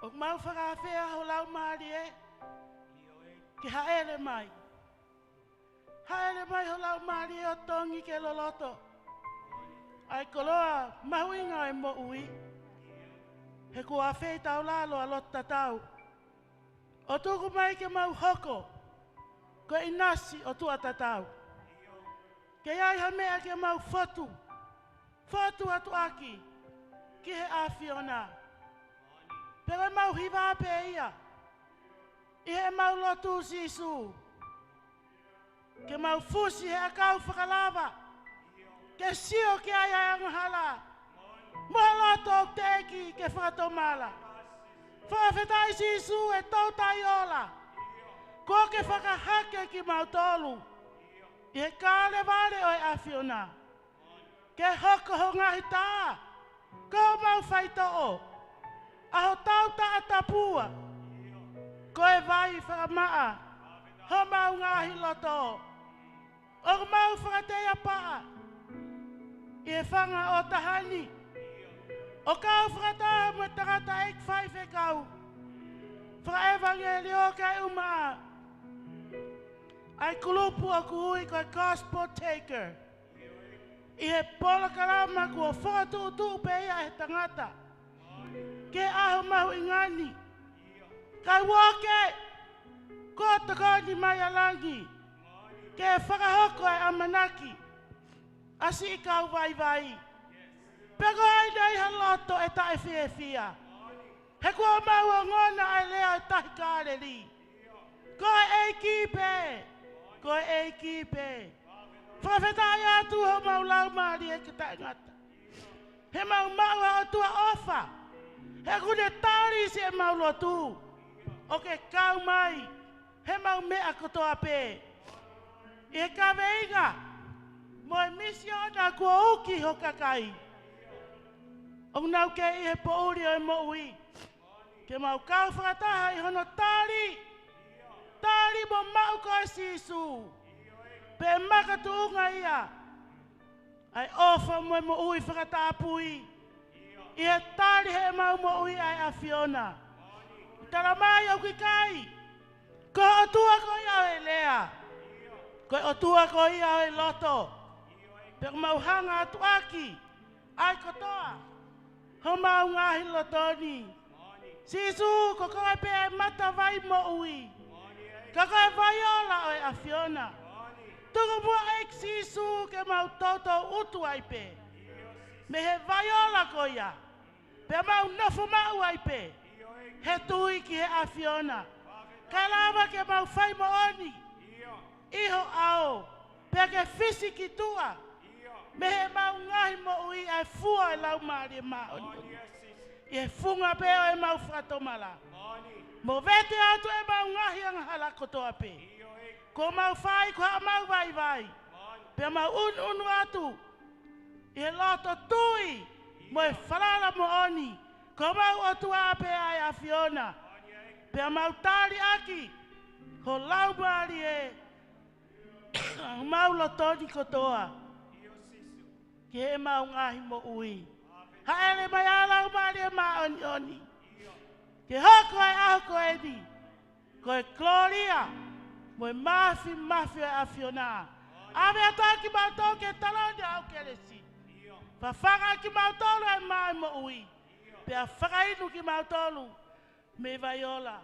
O mau whakawhea ho lau maari e. Ki haere mai. Haere mai ho lau maari e o tongi ke loloto. Ai koloa mahuinga e mo ui. He kua whei tau lalo a lotta tau. O tuku mai ke mau hoko. Ko inasi o tua tatau. Ke ai ha mea ke mau fotu. Fotu atu aki. Ki he a Fiona. Pero mau hiva pe ia. I he mau lotu sisu. Ke mau fusi he akau whakalava. Ke sio ke ai angahala. Mua loto o teki ke whakatomala. Whawhetai sisu e tautai ola. Ko ke whakahake ki mau tolu. I he kāle vare o e a Fiona. Ke hoko ho ngahi tā. Ko mau whaito o. Aho tauta atapua. Ko e vai whakamaa. Ho mau ngahi loto. O mau whakateia paa. I he whanga o tahani. O kau whakataha mo tangata ek whaife kau. Whaka-evangelio kai umaa. Ai kulupu o kuhui koe gospel taker. I he pola karama kua whakatuutu pe ia he tangata. Ke aho mahu ingani. Kai woke. Ko takoni mai alangi. Ke whakahoko e amanaki. Asi I kau vai vai. Pego ai nei haloto e tae fie fia. He kua mau o ngona ai lea e tahi kāreri. Koe e kipe. Koe e kipe. Whawhetai atu ho mau lau maari e ki tae ngata. He mau a o tua ofa. He kune tari si e mau lotu. O ke kau mai. He mau mea kotoa pe. I he kaweinga. Moe misiona kua uki ho kakai. O nau ke I he pouri o e mo ui. Ke mau kau whakataha I hono tari. Tari mo mau koe sisu. Pe makatu unga ia. Ai ofa mo e mo ui whakatapui. I he tari he mau mo ui ai a Fiona. Tara mai au ki kai. Ko o tua ko ia o e lea. Ko o tua ko ia o e loto. Pe mau hanga atu aki. Ai kotoa. Ho mau ngahi lotoni. Sisu ko koe pe e mata vai mo ui. Ka koe vai ola o e a Fiona. Tuku mua ek sisu ke mau toto utu ai pe. Me he vai ola ko ia. Pe mau nofo mau ai pe. He tui ki he a Fiona. Ka lava ke mau whai mo oni. Iho ao. Pe ke fisi ki tua. Me he mau ngahi mo ui ai fua e lau maari e maa oni. I he funga pe o e mau whatomala. Mo vete atu e mau ngahi ang hala kotoa pe. Ko mau whai ko ha mau vai vai. Pe mau unu atu. I he loto tui. Mo e whalala mo oni. Ko mau otu a pe ai a Fiona. Pe mau tari aki. Ko lau maari e. Mau lotoni kotoa. Ke he mau ngahi mo ui. Haere mai alau maari e maa oni oni. Ke hoko e aho koe ni. Koe Gloria. Moe mafi a Fiona. Ave atoa ki mautau ke talone au kelesi. Whawhanga ki mautolu e mai mo ui. Pe a whakainu ki mautolu. Me vaiola.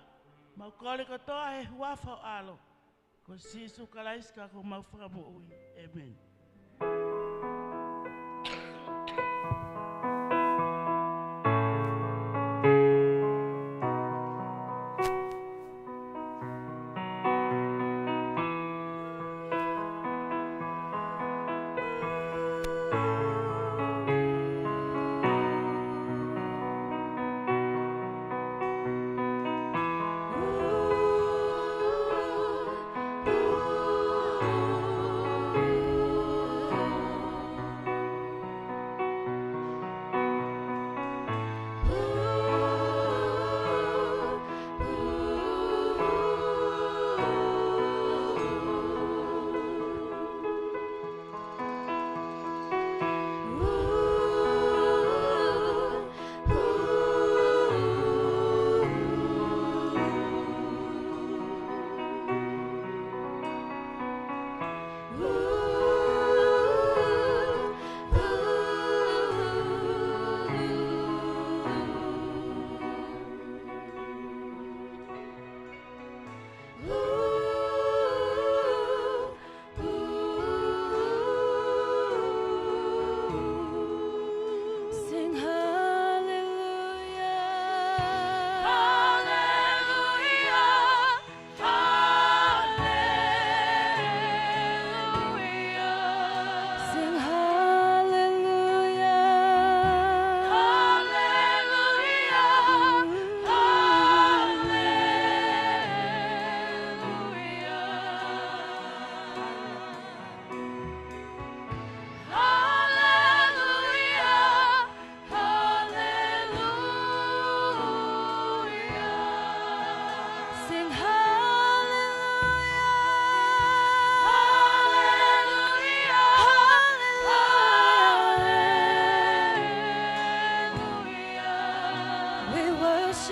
Mau kore kotoa he huafa o alo. Ko sisu kalaiska ko mau whaka mo ui. Amen.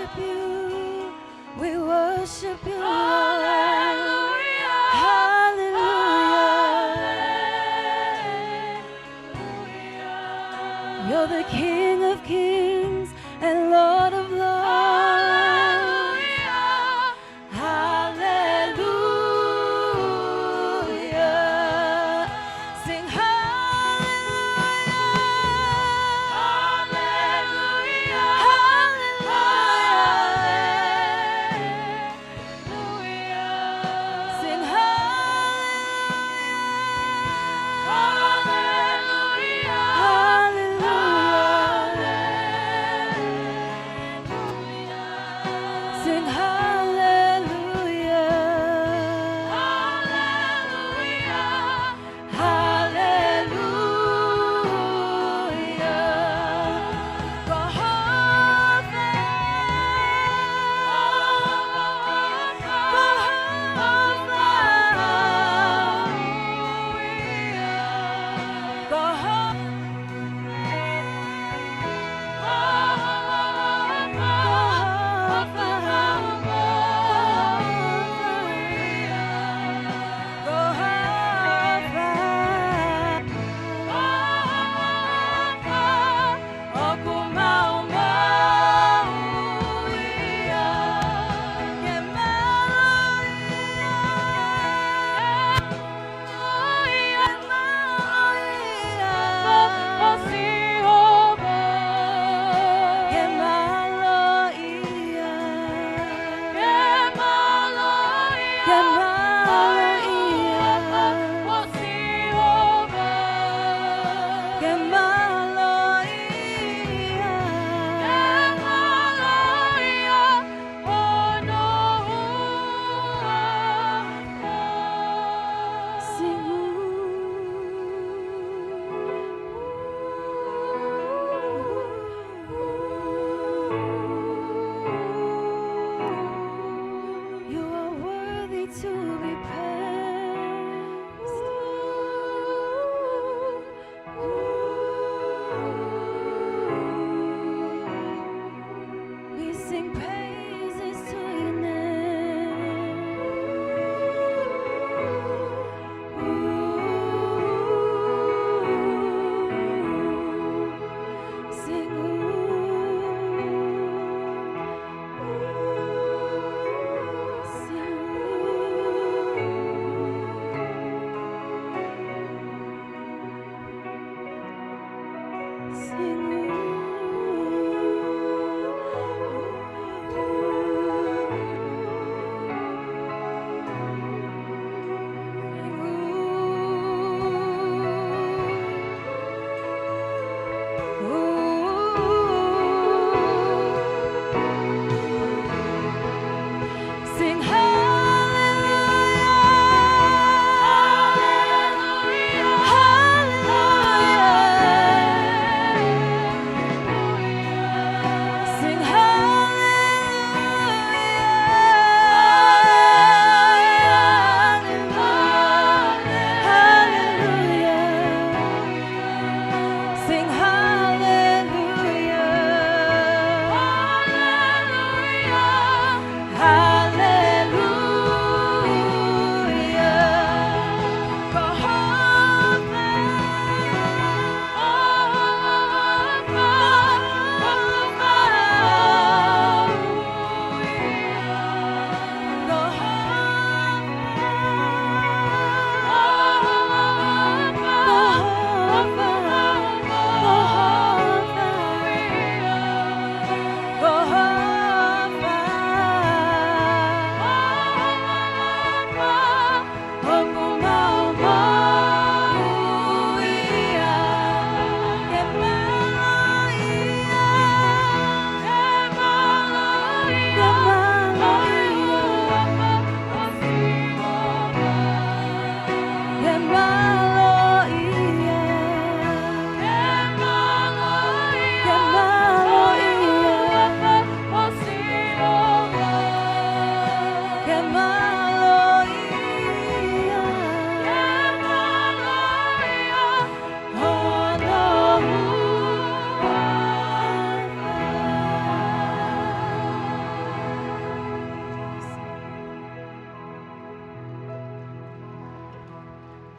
worship you. We worship you, Lord. Hallelujah. You're the King of Kings and Lord of Lords.